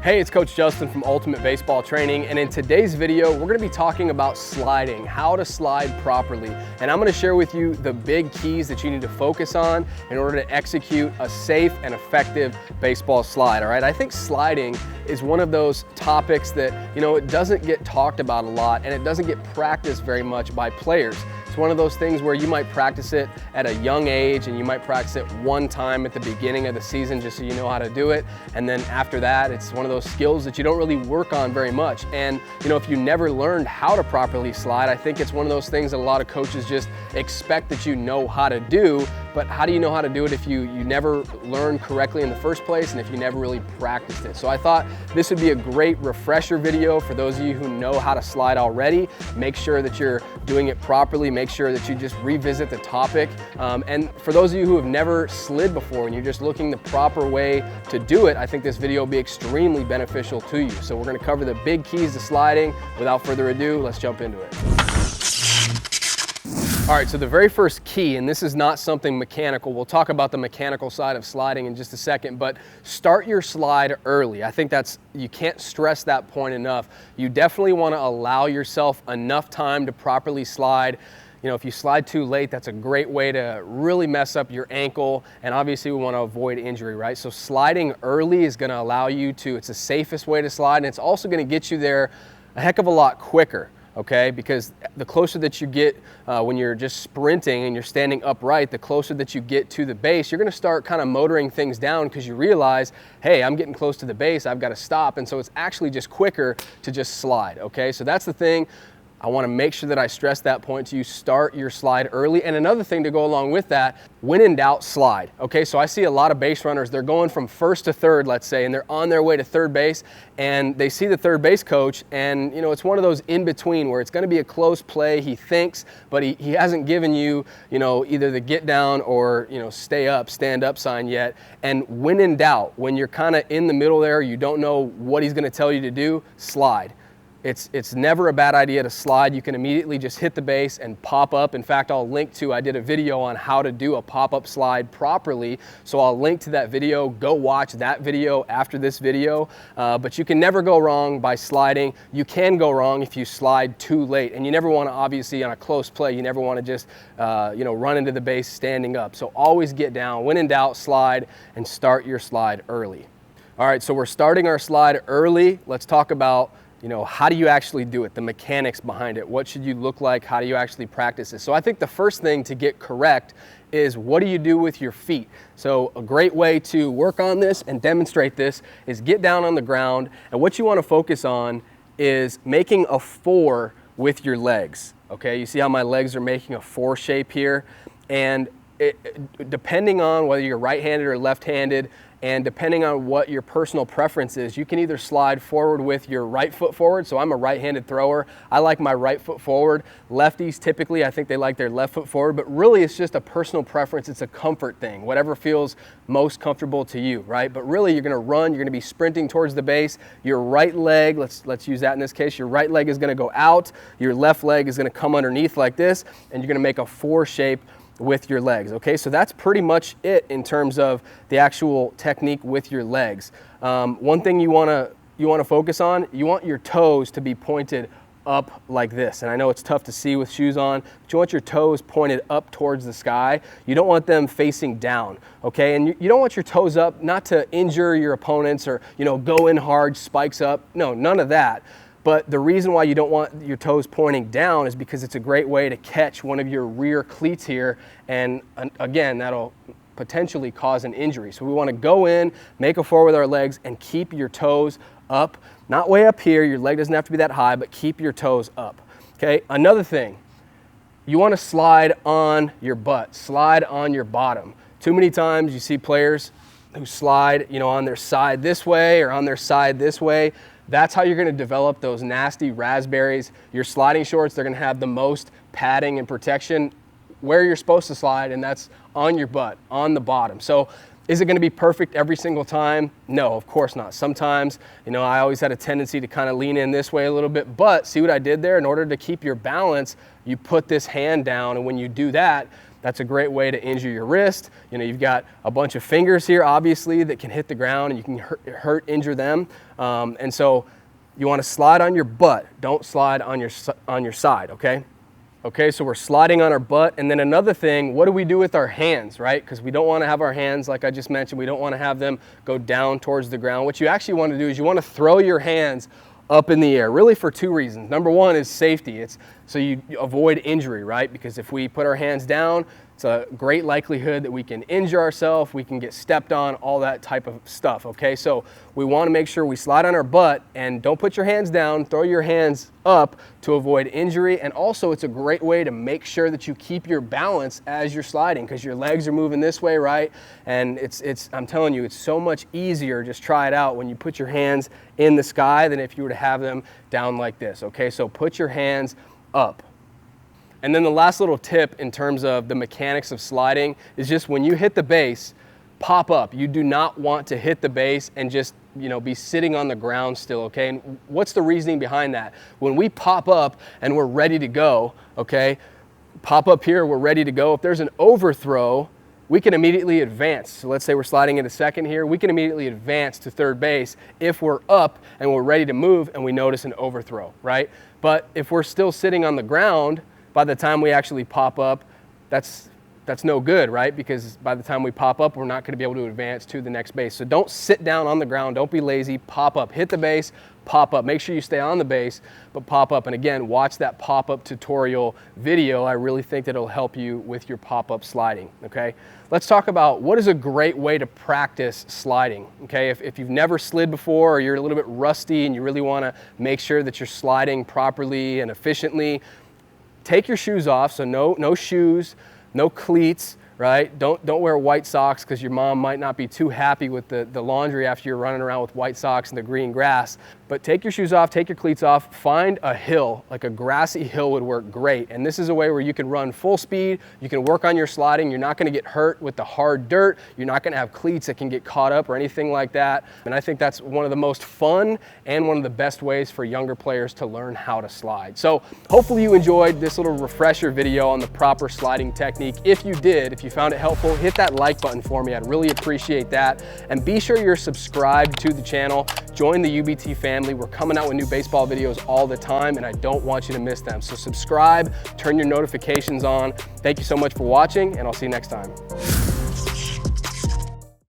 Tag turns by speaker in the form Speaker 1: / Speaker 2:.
Speaker 1: Hey, it's Coach Justin from Ultimate Baseball Training, and in today's video, we're going to be talking about sliding, how to slide properly. And I'm going to share with you the big keys that you need to focus on in order to execute a safe and effective baseball slide, all right? I think sliding is one of those topics that, it doesn't get talked about a lot, and it doesn't get practiced very much by players. It's one of those things where you might practice it at a young age, and you might practice it one time at the beginning of the season just so you know how to do it. And then after that, it's one of those skills that you don't really work on very much. And if you never learned how to properly slide, I think it's one of those things that a lot of coaches just expect that you know how to do. But how do you know how to do it if you never learned correctly in the first place and if you never really practiced it? So I thought this would be a great refresher video for those of you who know how to slide already. Make sure that you're doing it properly. Make sure that you just revisit the topic. And for those of you who have never slid before and you're just looking the proper way to do it, I think this video will be extremely beneficial to you. So we're going to cover the big keys to sliding. Without further ado, let's jump into it. All right, so the very first key, and this is not something mechanical, we'll talk about the mechanical side of sliding in just a second, but start your slide early. I think you can't stress that point enough. You definitely want to allow yourself enough time to properly slide. If you slide too late, that's a great way to really mess up your ankle, and obviously we want to avoid injury, right? So sliding early is going to allow you to, it's the safest way to slide, and it's also going to get you there a heck of a lot quicker. Okay, because the closer that you get when you're just sprinting and you're standing upright, the closer that you get to the base, you're going to start kind of motoring things down because you realize, hey, I'm getting close to the base, I've got to stop. And so it's actually just quicker to just slide. Okay, so that's the thing. I want to make sure that I stress that point to you. Start your slide early. And another thing to go along with that, when in doubt, slide. Okay, so I see a lot of base runners, they're going from first to third, let's say, and they're on their way to third base, and they see the third base coach, and it's one of those in between where it's going to be a close play, he thinks, but he hasn't given you, either the get down or, stay up, stand up sign yet. And when in doubt, when you're kind of in the middle there, you don't know what he's going to tell you to do, slide. It's never a bad idea to slide. You can immediately just hit the base and pop up. In fact, I did a video on how to do a pop-up slide properly. So I'll link to that video. Go watch that video after this video. But you can never go wrong by sliding. You can go wrong if you slide too late. And you never want to, obviously, on a close play, you never want to just, run into the base standing up. So always get down. When in doubt, slide and start your slide early. All right, so we're starting our slide early. Let's talk about how do you actually do it, the mechanics behind it, what should you look like, how do you actually practice this? So I think the first thing to get correct is what do you do with your feet? So a great way to work on this and demonstrate this is get down on the ground, and what you want to focus on is making a 4 with your legs. Okay, you see how my legs are making a 4 shape here? And depending on whether you're right-handed or left-handed, and depending on what your personal preference is, you can either slide forward with your right foot forward. So I'm a right-handed thrower. I like my right foot forward. Lefties, typically, I think they like their left foot forward, but really it's just a personal preference. It's a comfort thing, whatever feels most comfortable to you, right? But really you're gonna run, you're gonna be sprinting towards the base. Your right leg, let's use that in this case, your right leg is gonna go out, your left leg is gonna come underneath like this, and you're gonna make a 4 shape with your legs. Okay, so that's pretty much it in terms of the actual technique with your legs. One thing you want to focus on, you want your toes to be pointed up like this. And I know it's tough to see with shoes on, but you want your toes pointed up towards the sky. You don't want them facing down, okay? And you don't want your toes up not to injure your opponents or go in hard, spikes up. No, none of that. But the reason why you don't want your toes pointing down is because it's a great way to catch one of your rear cleats here, and again, that'll potentially cause an injury. So we want to go in, make a 4 with our legs, and keep your toes up. Not way up here, your leg doesn't have to be that high, but keep your toes up. Okay, another thing, you want to slide on your butt, slide on your bottom. Too many times you see players who slide, on their side this way or on their side this way. That's how you're going to develop those nasty raspberries. Your sliding shorts, they're going to have the most padding and protection where you're supposed to slide, and that's on your butt, on the bottom. So is it going to be perfect every single time? No, of course not. Sometimes, I always had a tendency to kind of lean in this way a little bit, but see what I did there? In order to keep your balance, you put this hand down, and when you do that, That's a great way to injure your wrist. You know, you've got a bunch of fingers here, obviously, that can hit the ground and you can injure them. And so you want to slide on your butt. Don't slide on your side, okay? Okay, so we're sliding on our butt. And then another thing, what do we do with our hands, right? Because we don't want to have our hands, like I just mentioned, we don't want to have them go down towards the ground. What you actually want to do is you want to throw your hands up in the air, really for two reasons. Number one is safety. It's so you avoid injury, right? Because if we put our hands down, it's a great likelihood that we can injure ourselves, we can get stepped on, all that type of stuff, okay? So we want to make sure we slide on our butt, and don't put your hands down, throw your hands up to avoid injury. And also it's a great way to make sure that you keep your balance as you're sliding, because your legs are moving this way, right? And I'm telling you, it's so much easier, just try it out, when you put your hands in the sky than if you were to have them down like this, okay? So put your hands up. And then the last little tip in terms of the mechanics of sliding is just when you hit the base, pop up. You do not want to hit the base and just, you know, be sitting on the ground still, okay? And what's the reasoning behind that? When we pop up and we're ready to go, okay, pop up here, we're ready to go. If there's an overthrow, we can immediately advance. So let's say we're sliding into second here, we can immediately advance to third base if we're up and we're ready to move and we notice an overthrow, right? But if we're still sitting on the ground, by the time we actually pop up, that's no good, right? Because by the time we pop up, we're not going to be able to advance to the next base. So don't sit down on the ground. Don't be lazy. Pop up. Hit the base. Pop up. Make sure you stay on the base, but pop up. And again, watch that pop-up tutorial video. I really think that it'll help you with your pop-up sliding, okay? Let's talk about what is a great way to practice sliding, okay? If you've never slid before, or you're a little bit rusty and you really want to make sure that you're sliding properly and efficiently, take your shoes off. So no shoes, no cleats, right? Don't wear white socks, because your mom might not be too happy with the laundry after you're running around with white socks in the green grass. But take your shoes off, take your cleats off, find a hill, like a grassy hill would work great. And this is a way where you can run full speed, you can work on your sliding, you're not gonna get hurt with the hard dirt, you're not gonna have cleats that can get caught up or anything like that. And I think that's one of the most fun and one of the best ways for younger players to learn how to slide. So hopefully you enjoyed this little refresher video on the proper sliding technique. If you did, if you found it helpful, hit that like button for me. I'd really appreciate that. And be sure you're subscribed to the channel. Join the UBT family. We're coming out with new baseball videos all the time, and I don't want you to miss them. So subscribe, turn your notifications on. Thank you so much for watching, and I'll see you next time.